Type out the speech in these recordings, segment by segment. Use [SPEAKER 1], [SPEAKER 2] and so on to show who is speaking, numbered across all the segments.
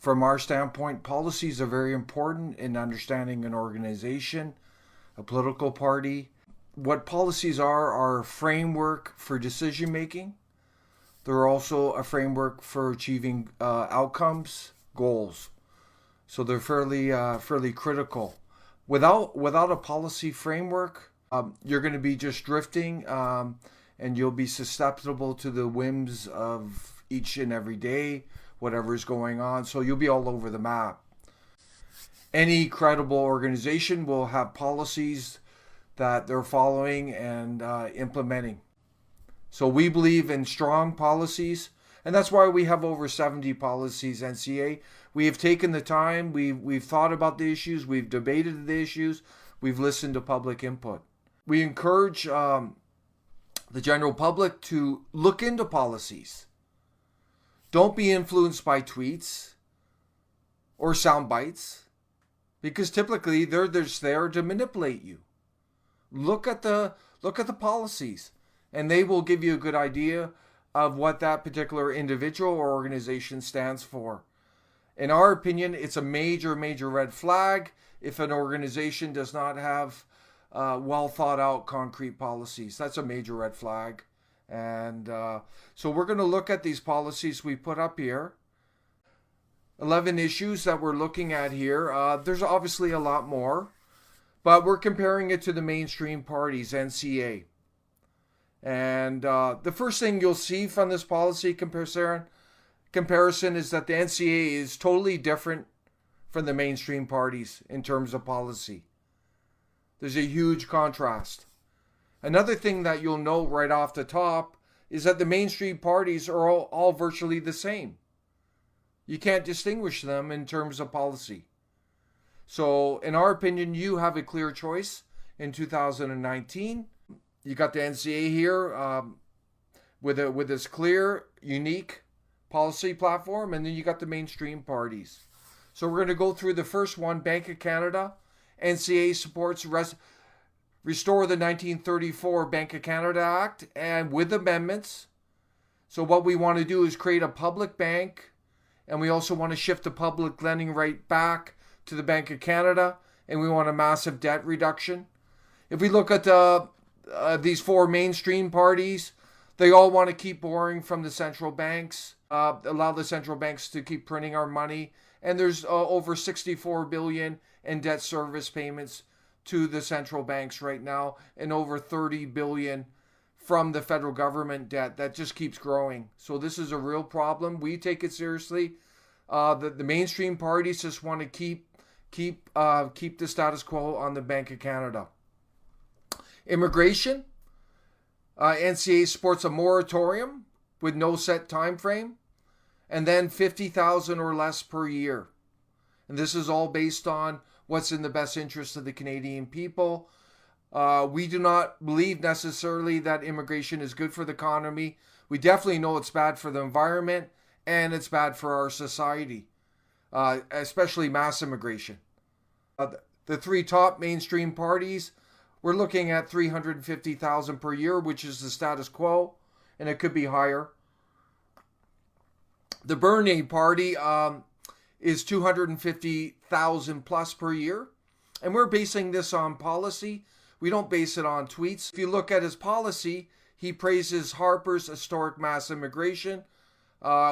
[SPEAKER 1] From our standpoint, policies are very important in understanding an organization, a political party. What policies are a framework for decision making. They're also a framework for achieving outcomes, goals. So they're fairly critical. Without a policy framework, you're going to be just drifting, and you'll be susceptible to the whims of each and every day, whatever's going on. So you'll be all over the map. Any credible organization will have policies that they're following and implementing. So we believe in strong policies, and that's why we have over 70 policies, NCA. We have taken the time, we've thought about the issues, we've debated the issues, we've listened to public input. We encourage the general public to look into policies. Don't be influenced by tweets or sound bites, because typically they're just there to manipulate you. Look at the policies, and they will give you a good idea of what that particular individual or organization stands for. In our opinion, it's a major red flag if an organization does not have well thought out concrete policies. That's a major red flag. And so we're going to look at these policies we put up here. 11 issues that we're looking at here. There's obviously a lot more, but we're comparing it to the mainstream parties, NCA. And the first thing you'll see from this policy comparison is that the NCA is totally different from the mainstream parties in terms of policy. There's a huge contrast. Another thing that you'll note right off the top is that the mainstream parties are all virtually the same. You can't distinguish them in terms of policy. So in our opinion, you have a clear choice in 2019. You got the NCA here with this clear, unique policy platform, and then you got the mainstream parties. So we're going to go through the first one, Bank of Canada. NCA supports restore the 1934 Bank of Canada Act and with amendments. So what we want to do is create a public bank, and we also want to shift the public lending right back to the Bank of Canada, and we want a massive debt reduction. If we look at these four mainstream parties, they all want to keep borrowing from the central banks, allow the central banks to keep printing our money, and there's over 64 billion in debt service payments to the central banks right now, and over 30 billion from the federal government debt that just keeps growing. So this is a real problem. We take it seriously. The mainstream parties just want to keep the status quo on the Bank of Canada. Immigration. NCA supports a moratorium with no set time frame, and then 50,000 or less per year. And this is all based on what's in the best interest of the Canadian people. We do not believe necessarily that immigration is good for the economy. We definitely know it's bad for the environment, and it's bad for our society, especially mass immigration. The three top mainstream parties, we're looking at 350,000 per year, which is the status quo, and it could be higher. The Bernie party is 250,000 plus per year, and we're basing this on policy. We don't base it on tweets. If you look at his policy, he praises Harper's historic mass immigration,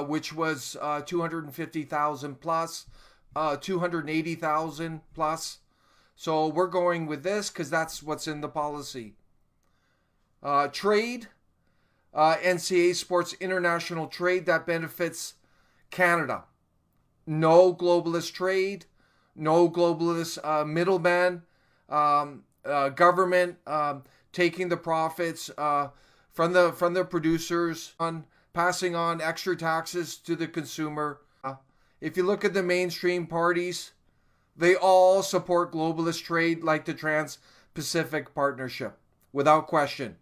[SPEAKER 1] which was 250,000 plus, 280,000 plus. So we're going with this because that's what's in the policy. Trade. NCA supports international trade that benefits Canada. No globalist trade, no globalist middleman, government taking the profits from the producers, passing on extra taxes to the consumer. If you look at the mainstream parties, they all support globalist trade like the Trans-Pacific Partnership, without question.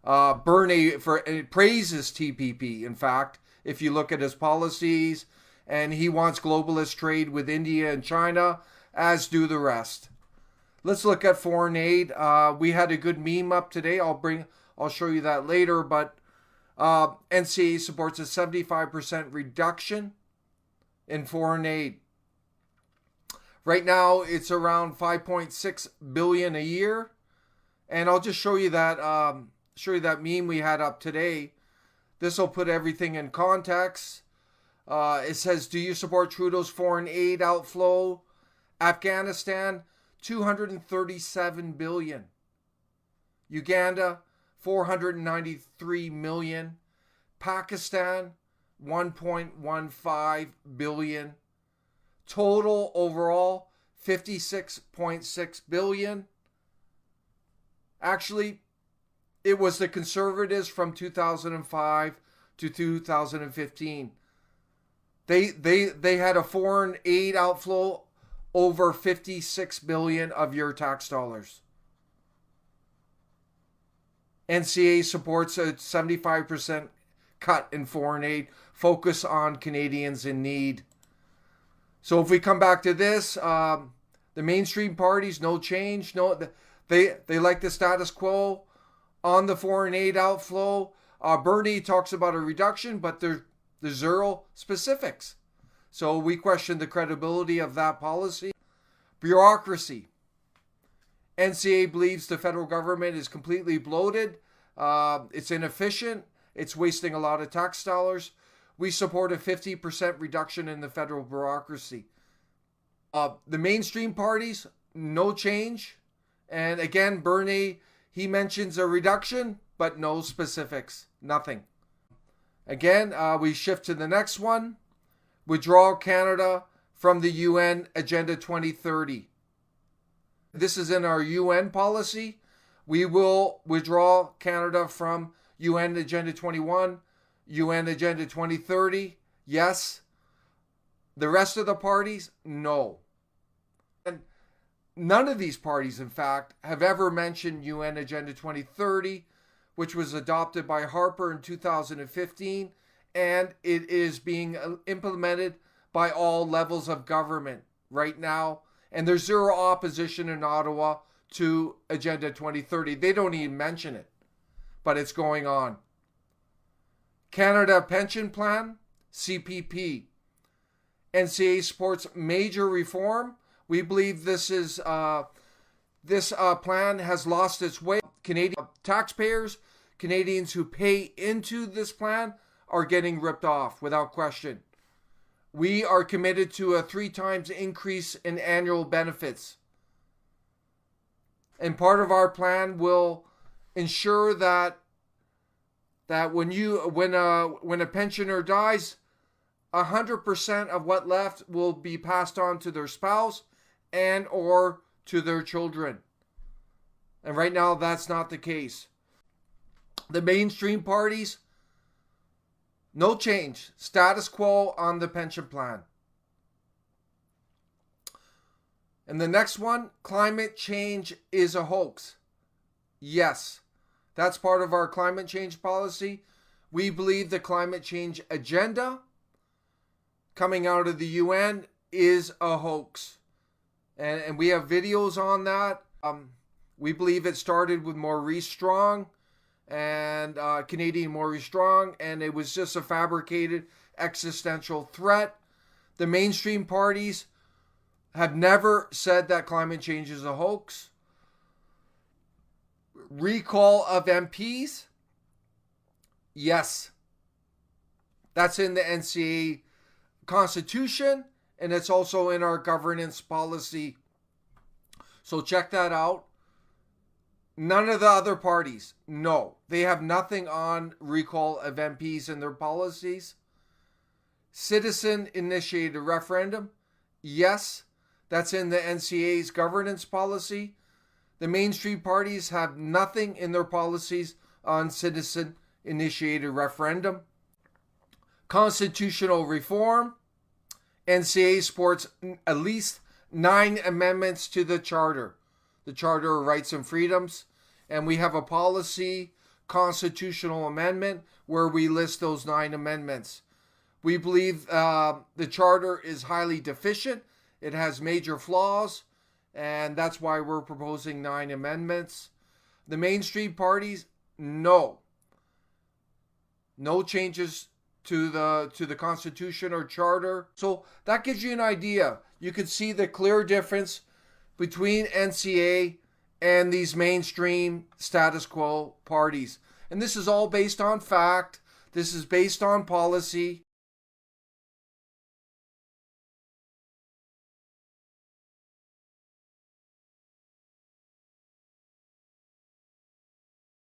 [SPEAKER 1] Bernie praises TPP, in fact, if you look at his policies, and he wants globalist trade with India and China, as do the rest. Let's look at foreign aid. We had a good meme up today. I'll show you that later, but NCA supports a 75% reduction in foreign aid. Right now, it's around 5.6 billion a year, and I'll just show you that meme we had up today. This will put everything in context. It says, "Do you support Trudeau's foreign aid outflow? Afghanistan, 237 billion. Uganda, 493 million. Pakistan, 1.15 billion. Total overall, 56.6 billion. Actually, it was the Conservatives from 2005 to 2015. They had a foreign aid outflow over 56 billion of your tax dollars. NCA supports a 75% cut in foreign aid, focus on Canadians in need. So if we come back to this, the mainstream parties, no change. No, they like the status quo on the foreign aid outflow. Bernie talks about a reduction, but there's zero specifics. So we question the credibility of that policy. Bureaucracy. NCA believes the federal government is completely bloated. It's inefficient. It's wasting a lot of tax dollars. We support a 50% reduction in the federal bureaucracy. The mainstream parties, no change. And again, Bernie, he mentions a reduction, but no specifics. Nothing. Again, we shift to the next one. Withdraw Canada from the UN Agenda 2030. This is in our UN policy. We will withdraw Canada from UN Agenda 21, UN Agenda 2030. Yes. The rest of the parties, no. And none of these parties, in fact, have ever mentioned UN Agenda 2030, which was adopted by Harper in 2015, and it is being implemented by all levels of government right now. And there's zero opposition in Ottawa to Agenda 2030. They don't even mention it, but it's going on. Canada Pension Plan, CPP. NCA supports major reform. We believe this plan has lost its way. Canadian taxpayers, Canadians who pay into this plan, are getting ripped off without question. We are committed to a 3 times increase in annual benefits. And part of our plan will ensure that when a pensioner dies, 100% of what left will be passed on to their spouse and or to their children. And right now, that's not the case. The mainstream parties, no change. Status quo on the pension plan. And the next one, climate change is a hoax. Yes, that's part of our climate change policy. We believe the climate change agenda coming out of the UN is a hoax. And we have videos on that. We believe it started with Maurice Strong and Canadian Maurice Strong, and it was just a fabricated existential threat. The mainstream parties have never said that climate change is a hoax. Recall of MPs? Yes. That's in the NCA Constitution, and it's also in our governance policy. So check that out. None of the other parties, no. They have nothing on recall of MPs in their policies. Citizen-initiated referendum? Yes. That's in the NCA's governance policy. The mainstream parties have nothing in their policies on citizen-initiated referendum. Constitutional reform. NCA supports at least 9 amendments to the Charter of Rights and Freedoms. And we have a policy constitutional amendment where we list those 9 amendments. We believe the Charter is highly deficient. It has major flaws, and that's why we're proposing 9 amendments. The mainstream parties, no. No changes to the Constitution or Charter. So that gives you an idea. You can see the clear difference between NCA and these mainstream status quo parties. And this is all based on fact. This is based on policy.